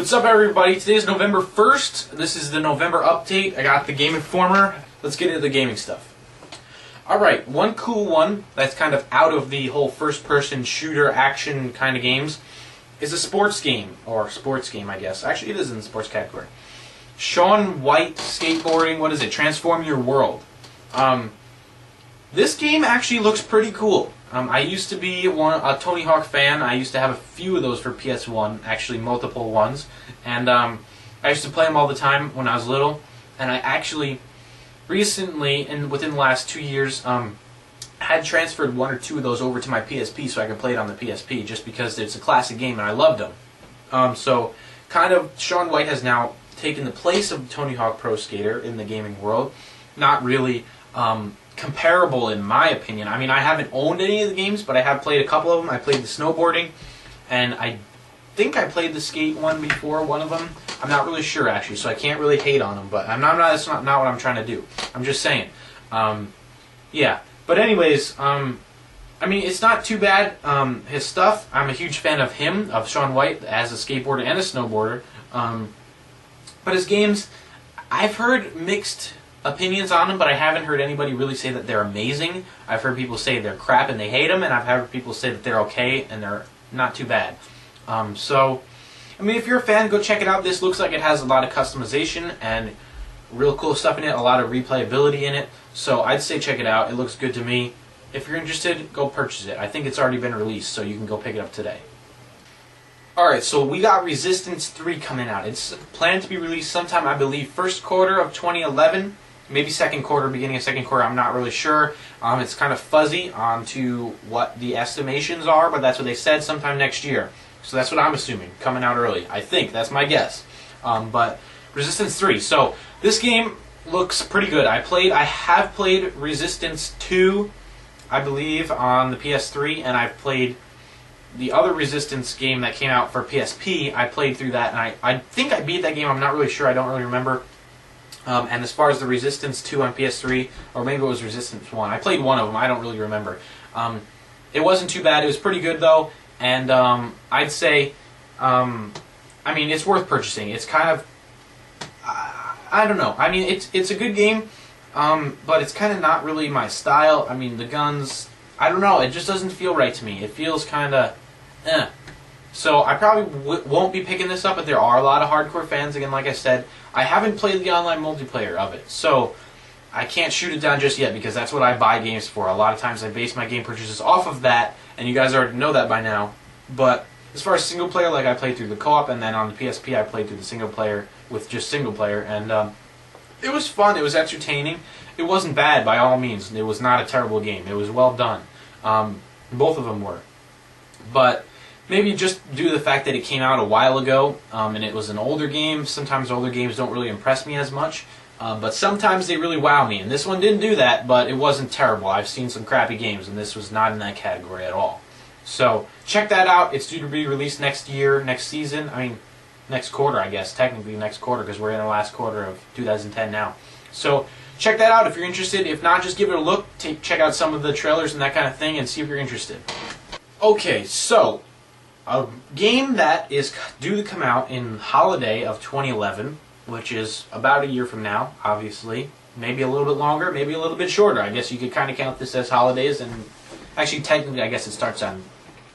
What's up, everybody? Today is November 1st. This is the November update. I got the Game Informer. Let's get into the gaming stuff. Alright, one cool one that's kind of out of the whole first-person shooter action kind of games is a sports game. Or sports game, I guess. Actually, it is in the sports category. Shaun White skateboarding. What is it? Transform Your World. This game actually looks pretty cool. I used to be a Tony Hawk fan. I used to have a few of those for PS1, actually multiple ones. And I used to play them all the time when I was little. And I actually recently, and within the last 2 years, had transferred one or two of those over to my PSP so I could play it on the PSP, just because it's a classic game and I loved them. So kind of Shaun White has now taken the place of Tony Hawk Pro Skater in the gaming world. Not really comparable in my opinion. I mean, I haven't owned any of the games, but I have played a couple of them. I played the snowboarding, and I think I played the skate one before, one of them. I'm not really sure actually, so I can't really hate on them, but that's not what I'm trying to do. I'm just saying. Yeah. But anyways, I mean, it's not too bad. His stuff, I'm a huge fan of him, of Shaun White, as a skateboarder and a snowboarder. But his games, I've heard mixed opinions on them, but I haven't heard anybody really say that they're amazing. I've heard people say they're crap and they hate them, and I've heard people say that they're okay and they're not too bad. So, I mean, if you're a fan, go check it out. This looks like it has a lot of customization and real cool stuff in it, a lot of replayability in it. So I'd say check it out. It looks good to me. If you're interested, go purchase it. I think it's already been released, so you can go pick it up today. Alright, so we got Resistance 3 coming out. It's planned to be released sometime, I believe, first quarter of 2011. Maybe second quarter, beginning of second quarter, I'm not really sure. It's kind of fuzzy onto what the estimations are, but that's what they said, sometime next year. So that's what I'm assuming, coming out early. I think, that's my guess. But Resistance 3. So this game looks pretty good. I have played Resistance 2, I believe, on the PS3, and I've played the other Resistance game that came out for PSP. I played through that, and I think I beat that game. I'm not really sure. I don't really remember. And as far as the Resistance 2 on PS3, or maybe it was Resistance 1, I played one of them, I don't really remember. It wasn't too bad, it was pretty good though, and I'd say, I mean, it's worth purchasing. It's kind of, I don't know, I mean, it's a good game, but it's kind of not really my style. I mean, the guns, I don't know, it just doesn't feel right to me. It feels kind of, eh. So I probably won't be picking this up, but there are a lot of hardcore fans. Again, like I said, I haven't played the online multiplayer of it, so I can't shoot it down just yet because that's what I buy games for. A lot of times I base my game purchases off of that, and you guys already know that by now. But as far as single player, like I played through the co-op, and then on the PSP I played through the single player with just single player, and it was fun, it was entertaining. It wasn't bad by all means. It was not a terrible game. It was well done. Both of them were. But maybe just due to the fact that it came out a while ago, and it was an older game. Sometimes older games don't really impress me as much, but sometimes they really wow me, and this one didn't do that, but it wasn't terrible. I've seen some crappy games, and this was not in that category at all. So check that out. It's due to be released next year, next season. I mean, next quarter, I guess. Technically next quarter, because we're in the last quarter of 2010 now. So check that out if you're interested. If not, just give it a look. Check out some of the trailers and that kind of thing, and see if you're interested. Okay, so a game that is due to come out in holiday of 2011, which is about a year from now, obviously. Maybe a little bit longer, maybe a little bit shorter. I guess you could kind of count this as holidays, and actually technically I guess it starts on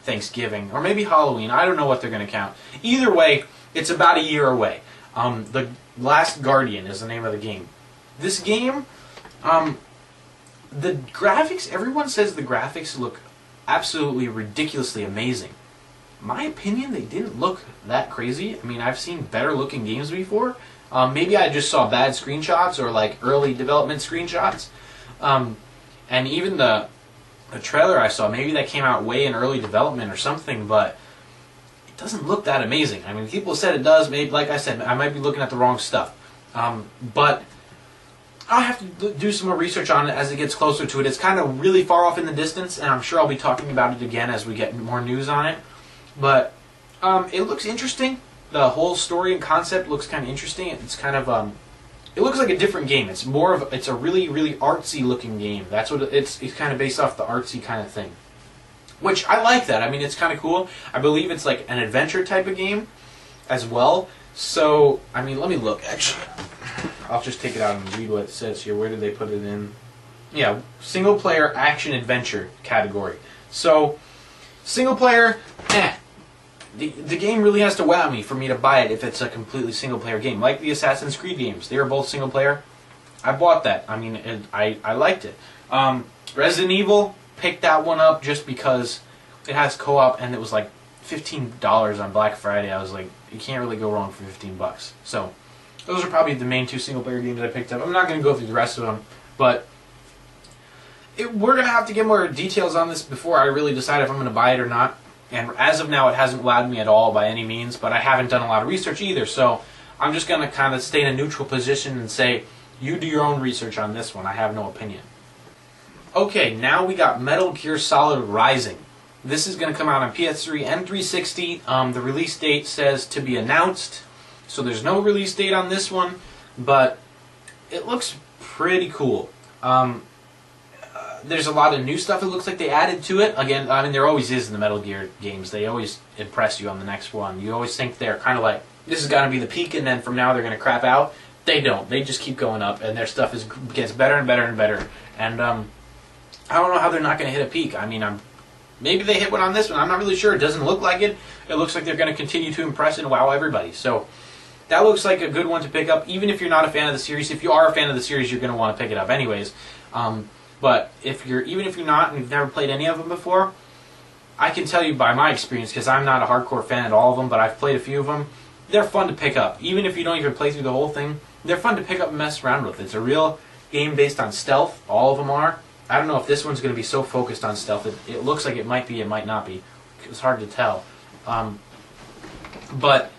Thanksgiving, or maybe Halloween. I don't know what they're going to count. Either way, it's about a year away. The Last Guardian is the name of the game. This game, the graphics, everyone says the graphics look absolutely ridiculously amazing. My opinion, they didn't look that crazy. I mean, I've seen better looking games before. Maybe I just saw bad screenshots or like early development screenshots. And even the trailer I saw, maybe that came out way in early development or something, but it doesn't look that amazing. I mean, people said it does. Maybe, like I said, I might be looking at the wrong stuff. But I'll have to do some more research on it as it gets closer to it. It's kind of really far off in the distance, and I'm sure I'll be talking about it again as we get more news on it. But it looks interesting. The whole story and concept looks kind of interesting. It's kind of it looks like a different game. It's more of it's a really artsy looking game. That's what it's kind of based off the artsy kind of thing, which I like that. I mean, it's kind of cool. I believe it's like an adventure type of game, as well. So, I mean, let me look, actually. I'll just take it out and read what it says here. Where did they put it in? Yeah, single player action adventure category. So, single player, The game really has to wow me for me to buy it if it's a completely single player game. Like the Assassin's Creed games. They were both single player. I bought that. I mean, I liked it. Resident Evil, picked that one up just because it has co-op and it was like $15 on Black Friday. I was like, you can't really go wrong for 15 bucks. So, those are probably the main two single player games I picked up. I'm not going to go through the rest of them, but we're going to have to get more details on this before I really decide if I'm going to buy it or not. And as of now, it hasn't wowed me at all by any means, but I haven't done a lot of research either, so I'm just going to kind of stay in a neutral position and say, you do your own research on this one. I have no opinion. Okay, now we got Metal Gear Solid Rising. This is going to come out on PS3 and 360. The release date says to be announced, so there's no release date on this one, but it looks pretty cool. There's a lot of new stuff it looks like they added to it. Again, I mean, there always is in the Metal Gear games. They always impress you on the next one. You always think they're kind of like, this is going to be the peak, and then from now they're going to crap out. They don't. They just keep going up, and their stuff gets better and better and better. And I don't know how they're not going to hit a peak. I mean, maybe they hit one on this one. I'm not really sure. It doesn't look like it. It looks like they're going to continue to impress and wow everybody. So that looks like a good one to pick up, even if you're not a fan of the series. If you are a fan of the series, you're going to want to pick it up anyways. But even if you're not and you've never played any of them before, I can tell you by my experience, because I'm not a hardcore fan of all of them, but I've played a few of them, they're fun to pick up. Even if you don't even play through the whole thing, they're fun to pick up and mess around with. It's a real game based on stealth. All of them are. I don't know if this one's going to be so focused on stealth. It looks like it might be, it might not be. It's hard to tell. But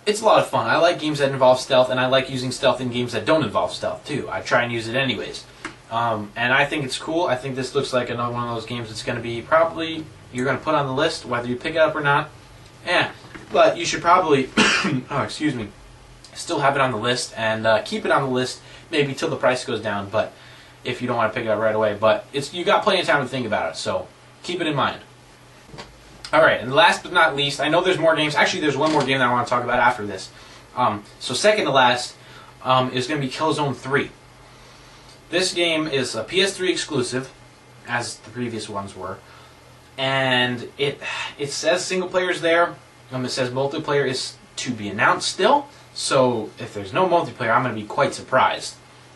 it's a lot of fun. I like games that involve stealth, and I like using stealth in games that don't involve stealth, too. I try and use it anyways. And I think it's cool. I think this looks like another one of those games that's going to be probably, you're going to put on the list, whether you pick it up or not. Yeah, but you should probably, oh, excuse me, still have it on the list, and keep it on the list maybe till the price goes down, but if you don't want to pick it up right away. But you got plenty of time to think about it, so keep it in mind. Alright, and last but not least, I know there's more games. Actually, there's one more game that I want to talk about after this. So second to last is going to be Killzone 3. This game is a PS3 exclusive, as the previous ones were, and it says single player's there. It says multiplayer is to be announced still. So if there's no multiplayer, I'm going to be quite surprised.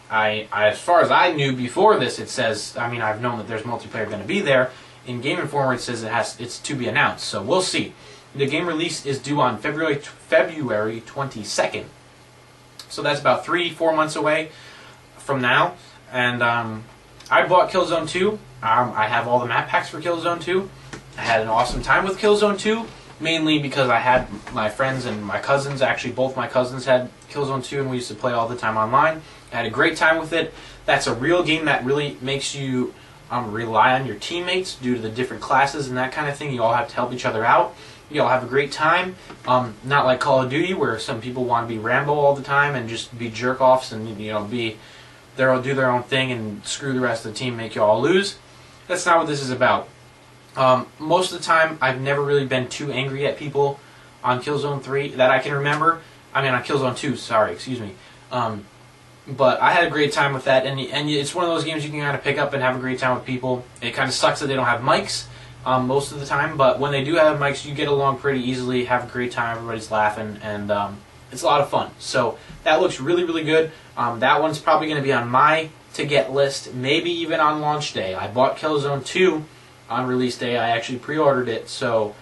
As far as I knew before this, it says, I mean, I've known that there's multiplayer going to be there. In Game Informer, it says it's to be announced. So we'll see. The game release is due on February 22nd. So that's about 3-4 months away from now. And I bought Killzone 2. I have all the map packs for Killzone 2. I had an awesome time with Killzone 2, mainly because I had my friends and my cousins. Actually, both my cousins had Killzone 2, and we used to play all the time online. I had a great time with it. That's a real game that really makes you rely on your teammates due to the different classes and that kind of thing. You all have to help each other out. You all have a great time. Not like Call of Duty, where some people want to be Rambo all the time and just be jerk-offs and do their own thing and screw the rest of the team, make you all lose. That's not what this is about. Most of the time, I've never really been too angry at people on Killzone 3 that I can remember. I mean, on Killzone 2, sorry, excuse me. But I had a great time with that, and it's one of those games you can kind of pick up and have a great time with people. It kind of sucks that they don't have mics most of the time, but when they do have mics, you get along pretty easily, have a great time, everybody's laughing, and it's a lot of fun. So that looks really, really good. That one's probably going to be on my to-get list, maybe even on launch day. I bought Killzone 2 on release day. I actually pre-ordered it, so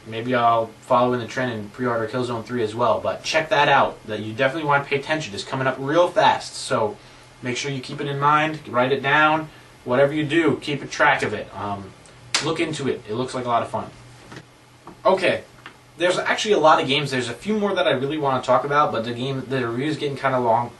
maybe I'll follow in the trend and pre-order Killzone 3 as well. But check that out. That you definitely want to pay attention. It's coming up real fast, so make sure you keep it in mind. Write it down. Whatever you do, keep a track of it. Look into it. It looks like a lot of fun. Okay, there's actually a lot of games. There's a few more that I really want to talk about, but the review is getting kind of long,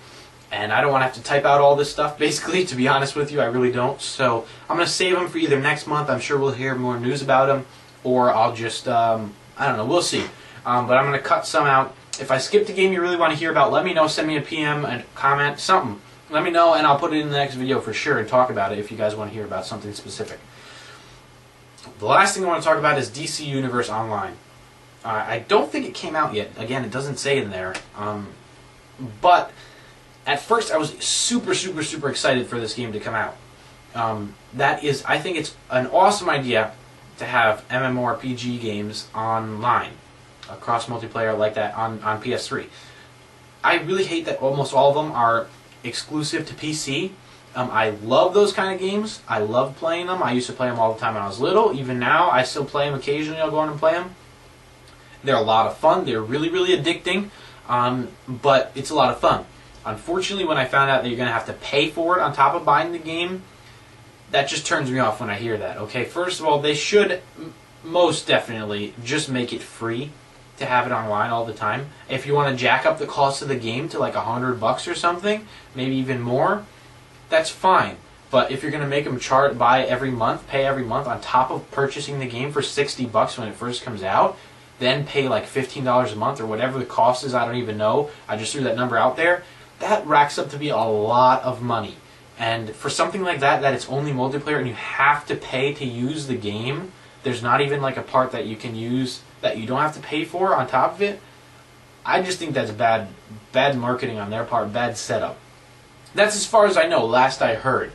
and I don't want to have to type out all this stuff, basically, to be honest with you. I really don't. So I'm going to save them for either next month. I'm sure we'll hear more news about them, or I'll just, I don't know, we'll see. But I'm going to cut some out. If I skipped a game you really want to hear about, let me know. Send me a PM, a comment, something. Let me know, and I'll put it in the next video for sure and talk about it if you guys want to hear about something specific. The last thing I want to talk about is DC Universe Online. I don't think it came out yet. Again, it doesn't say in there. But at first, I was super, super, super excited for this game to come out. I think it's an awesome idea to have MMORPG games online, cross multiplayer like that on PS3. I really hate that almost all of them are exclusive to PC. I love those kind of games. I love playing them. I used to play them all the time when I was little. Even now, I still play them occasionally. I'll go on and play them. They're a lot of fun. They're really, really addicting, but it's a lot of fun. Unfortunately, when I found out that you're going to have to pay for it on top of buying the game, that just turns me off when I hear that. Okay, first of all, they should most definitely just make it free to have it online all the time. If you want to jack up the cost of the game to like $100 or something, maybe even more, that's fine. But if you're going to make them pay every month on top of purchasing the game for $60 when it first comes out, then pay like $15 a month or whatever the cost is, I don't even know. I just threw that number out there. That racks up to be a lot of money. And for something like that it's only multiplayer and you have to pay to use the game, there's not even like a part that you can use that you don't have to pay for on top of it, I just think that's bad marketing on their part, bad setup. That's as far as I know, last I heard.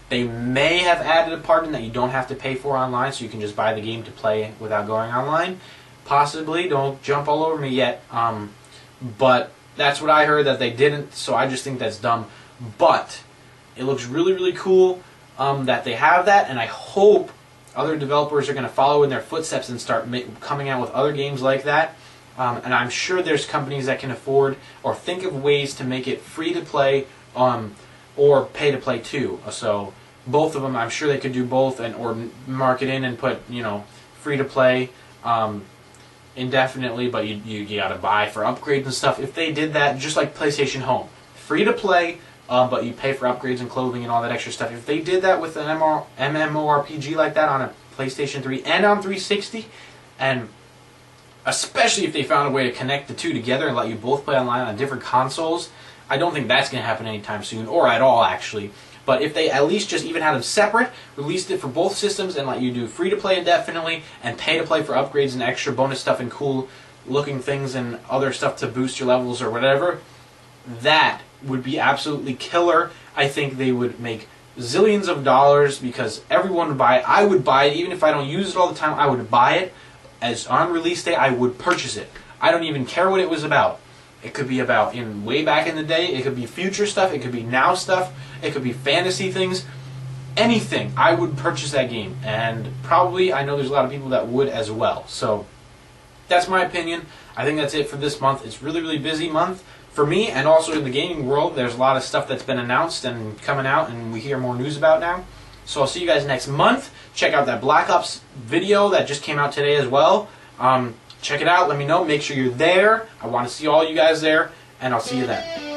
They may have added a part in that you don't have to pay for online, so you can just buy the game to play without going online. Possibly, don't jump all over me yet. But that's what I heard, that they didn't, so I just think that's dumb. But it looks really, really cool that they have that, and I hope other developers are going to follow in their footsteps and start coming out with other games like that. And I'm sure there's companies that can afford or think of ways to make it free to play or pay to play too. So both of them, I'm sure they could do both, or mark it in and put, free to play indefinitely, but you got to buy for upgrades and stuff. If they did that, just like PlayStation Home, free to play, but you pay for upgrades and clothing and all that extra stuff. If they did that with an MMORPG like that on a PlayStation 3 and on 360, and especially if they found a way to connect the two together and let you both play online on different consoles, I don't think that's going to happen anytime soon, or at all actually. But if they at least just even had them separate, released it for both systems, and let you do free to play indefinitely and pay to play for upgrades and extra bonus stuff and cool looking things and other stuff to boost your levels or whatever, that would be absolutely killer. I think they would make zillions of dollars because everyone would buy it. I would buy it even if I don't use it all the time. I would buy it as on release day. I would purchase it. I don't even care what it was about. It could be about way back in the day. It could be future stuff. It could be now stuff. It could be fantasy things. Anything. I would purchase that game. And probably, I know there's a lot of people that would as well. So, that's my opinion. I think that's it for this month. It's a really, really busy month for me, and also in the gaming world. There's a lot of stuff that's been announced and coming out, and we hear more news about now. So I'll see you guys next month. Check out that Black Ops video that just came out today as well. Check it out. Let me know. Make sure you're there. I want to see all you guys there, and I'll see you then.